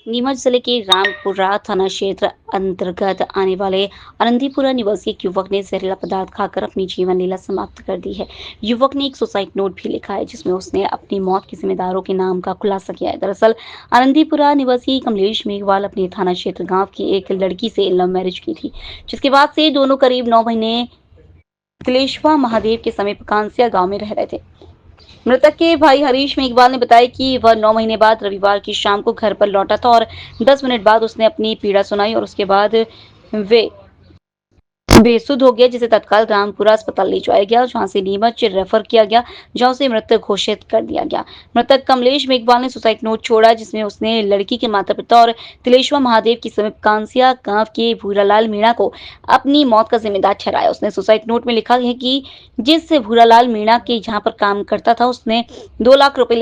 नीमच जिले के रामपुरा थाना क्षेत्र अंतर्गत आने वाले आनंदीपुरा निवासी एक युवक ने जहरीला पदार्थ खाकर अपनी जीवन लीला समाप्त कर दी है। युवक ने एक सुसाइड नोट भी लिखा है जिसमें उसने अपनी मौत के जिम्मेदारों के नाम का खुलासा किया है। दरअसल आनंदीपुरा निवासी कमलेश मेघवाल अपने थाना क्षेत्र गाँव की एक लड़की से लव मैरिज की थी, जिसके बाद से दोनों करीब 9 महीने तिलेश्वा महादेव के समीप कांसिया गाँव में रह रहे थे। मृतक के भाई हरीश मेघवाल ने बताया कि वह 9 महीने बाद रविवार की शाम को घर पर लौटा था और 10 मिनट बाद उसने अपनी पीड़ा सुनाई और उसके बाद वे बेसुध हो गया, जिसे तत्काल रामपुरा अस्पताल ले जाया गया, जहां से नीमच रेफर किया गया, जहां उसे मृत घोषित कर दिया गया। मृतक कमलेश मेघवाल ने सुसाइड नोट छोड़ा जिसमें उसने लड़की के माता पिता और तिलेश्वा महादेव की समीप कांसिया गांव के भूरालाल मीणा को अपनी मौत का जिम्मेदार ठहराया। उसने सुसाइड नोट में लिखा है कि जिस भूरालाल मीणा के जहां पर काम करता था उसने 2 लाख रुपए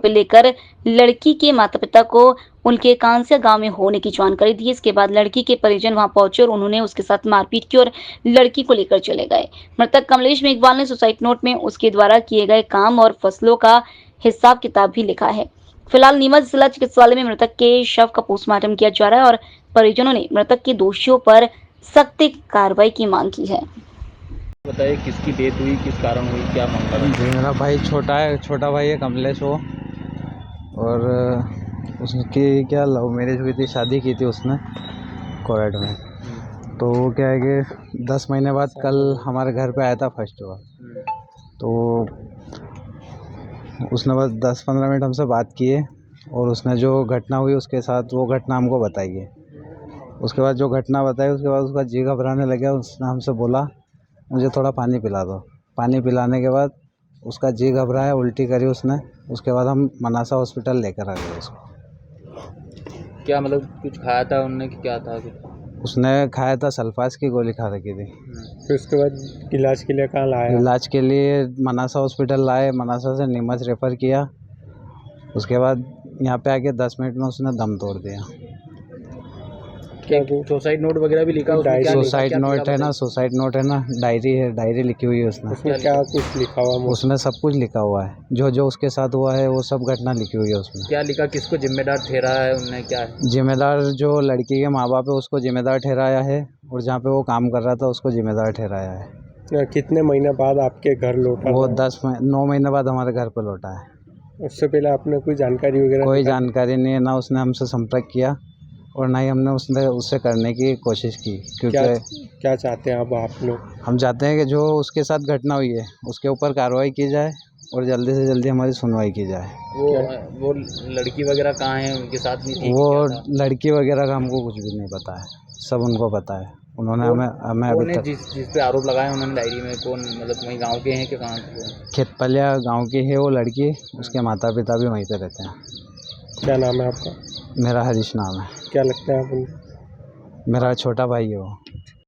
लेकर लड़की के माता पिता को उनके कांसिया गांव में होने की जानकारी दी। इसके बाद लड़की के परिजन वहां पहुंचे और उन्होंने उसके साथ मारपीट की और लड़की को लेकर चले गए। मृतक कमलेश मेघवाल ने सुसाइड नोट में उसके द्वारा किए गए काम और फसलों का हिसाब किताब भी लिखा है। फिलहाल नीमच जिला चिकित्सालय में मृतक के शव का पोस्टमार्टम किया जा रहा है और परिजनों ने मृतक के दोषियों पर सख्त कार्रवाई की मांग की है। बताइए किसकी डेथ हुई, किस कारण हुई, क्या मामला है? जी मेरा भाई छोटा भाई है कमलेश वो। और उसकी क्या लव मैरिज हुई थी, शादी की थी उसने कोर्ट में। तो वो क्या है कि 10 महीने बाद कल हमारे घर पे आया था फर्स्ट बार। तो उसने बस 10-15 मिनट हमसे बात किए और उसने जो घटना हुई उसके साथ वो घटना हमको बताई है। उसके बाद जो घटना बताई उसके बाद उसका जी घबराने लगा। उसने हमसे बोला मुझे थोड़ा पानी पिला दो। पानी पिलाने के बाद उसका जी घबराया, उल्टी करी उसने। उसके बाद हम मनासा हॉस्पिटल लेकर आ गए उसको। क्या मतलब कुछ खाया था उनने कि क्या था? उसने खाया था, सल्फास की गोली खा रखी थी। फिर उसके बाद इलाज के लिए कहाँ लाया? इलाज के लिए मनासा हॉस्पिटल लाए, मनासा से नीमच रेफ़र किया। उसके बाद यहाँ पे आके 10 मिनट में उसने दम तोड़ दिया। क्या सुसाइड नोट वगैरह भी लिखा? सुसाइड नोट है ना, सुसाइड नोट है ना, डायरी है, डायरी लिखी हुई है उसने। उसमें क्या कुछ लिखा हुआ? उसमें सब कुछ लिखा हुआ है, जो जो उसके साथ हुआ है वो सब घटना लिखी हुई है उसमें। क्या लिखा, किसको जिम्मेदार ठहराया है उनने? क्या है जिम्मेदार? जो लड़की के माँ बाप है उसको जिम्मेदार ठहराया है और जहाँ पे वो काम कर रहा था उसको जिम्मेदार ठहराया है। कितने महीने बाद आपके घर लौटा? वो 9 महीने बाद हमारे घर पर लौटा है। उससे पहले आपने कोई जानकारी वगैरह? कोई जानकारी नहीं है, ना उसने हमसे संपर्क किया और ना ही हमने उससे करने की कोशिश की। क्योंकि क्या चाहते हैं अब आप लोग? हम चाहते हैं कि जो उसके साथ घटना हुई है उसके ऊपर कार्रवाई की जाए और जल्दी से जल्दी हमारी सुनवाई की जाए। वो लड़की वगैरह कहाँ है? उनके साथ नहीं थी? वो लड़की वगैरह का हमको कुछ भी नहीं पता है, सब उनको पता है। उन्होंने हमें अभी तक जिस पे आरोप लगाए उन्होंने डायरी में, कौन मतलब वहीं गांव के हैं कि कहाँ के? खेतपलिया गांव की है वो लड़की, उसके माता पिता भी वहीं पे रहते हैं। क्या नाम है आपका? मेरा हरीश नाम है। क्या लगता है आप? मेरा छोटा भाई है वो।